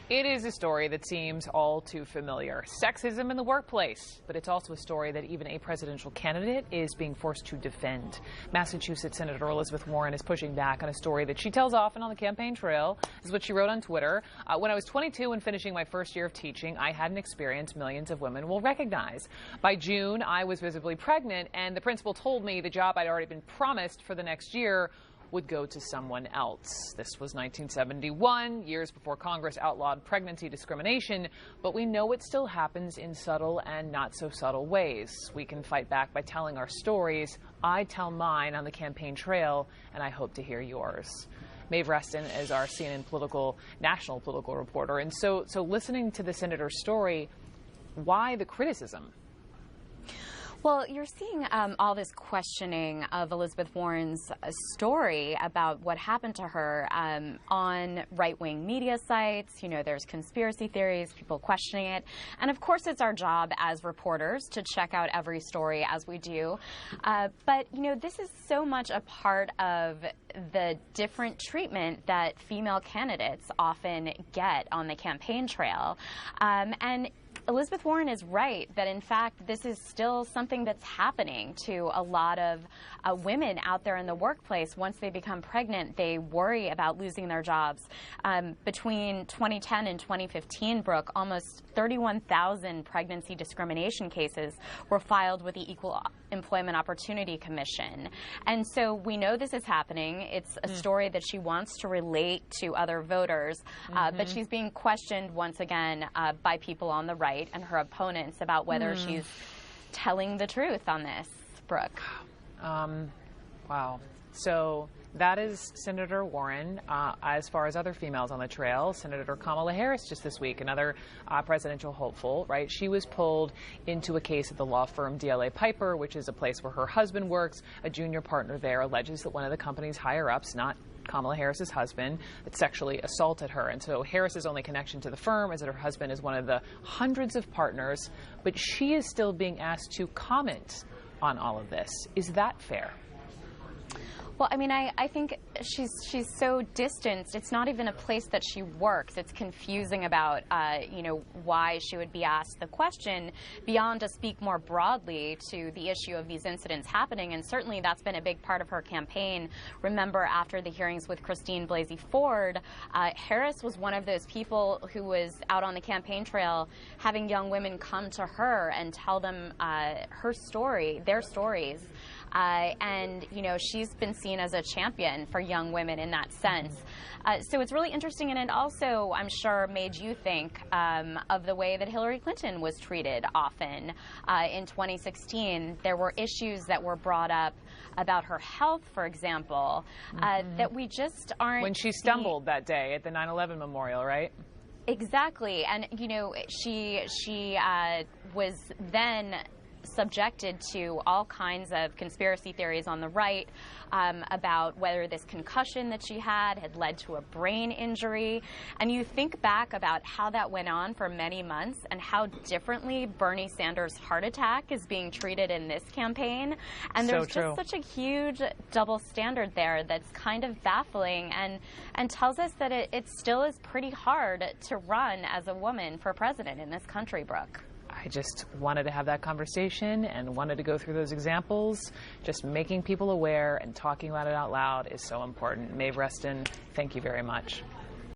It is a story that seems all too familiar. Sexism in the workplace. But it's also a story that even a presidential candidate is being forced to defend. Massachusetts Senator Elizabeth Warren is pushing back on a story that she tells often on the campaign trail. This is what she wrote on Twitter. When I was 22 and finishing my first year of teaching, I had an experience millions of women will recognize. By June, I was visibly pregnant, and the principal told me the job I'd already been promised for the next year would go to someone else. This was 1971, years before Congress outlawed pregnancy discrimination, but we know it still happens in subtle and not so subtle ways. We can fight back by telling our stories. I tell mine on the campaign trail, and I hope to hear yours. Maeve Reston is our CNN national political reporter, and so listening to the senator's story, why the criticism? Well, you're seeing all this questioning of Elizabeth Warren's story about what happened to her on right-wing media sites. You know, there's conspiracy theories, people questioning it. And of course, it's our job as reporters to check out every story as we do. But, you know, this is so much a part of the different treatment that female candidates often get on the campaign trail. And Elizabeth Warren is right that, in fact, this is still something that's happening to a lot of women out there in the workplace. Once they become pregnant, they worry about losing their jobs. Between 2010 and 2015, Brooke, almost 31,000 pregnancy discrimination cases were filed with the Equal Employment Opportunity Commission. And so we know this is happening. It's a story that she wants to relate to other voters, but she's being questioned once again by people on the right and her opponents about whether she's telling the truth on this, Brooke. Wow. So that is Senator Warren. As far as other females on the trail, Senator Kamala Harris just this week, another presidential hopeful, right? She was pulled into a case at the law firm DLA Piper, which is a place where her husband works. A junior partner there alleges that one of the company's higher-ups, not Kamala Harris's husband, that sexually assaulted her. And so Harris's only connection to the firm is that her husband is one of the hundreds of partners, but she is still being asked to comment on all of this. Is that fair? Well, I mean, I think she's so distanced. It's not even a place that she works. It's confusing about, you know, why she would be asked the question beyond to speak more broadly to the issue of these incidents happening. And certainly that's been a big part of her campaign. Remember, after the hearings with Christine Blasey Ford, Harris was one of those people who was out on the campaign trail having young women come to her and tell them her story, their stories. And, you know, she's been seen as a champion for young women in that sense. So it's really interesting, and it also, I'm sure, made you think of the way that Hillary Clinton was treated often. In 2016, there were issues that were brought up about her health, for example, that we just aren't when she stumbled that day at the 9/11 memorial, right? Exactly. And, you know, she was then subjected to all kinds of conspiracy theories on the right about whether this concussion that she had led to a brain injury. And you think back about how that went on for many months and how differently Bernie Sanders' heart attack is being treated in this campaign. And there's just such a huge double standard there that's kind of baffling and tells us that it still is pretty hard to run as a woman for president in this country, Brooke. I just wanted to have that conversation and wanted to go through those examples. Just making people aware and talking about it out loud is so important. Maeve Reston, thank you very much.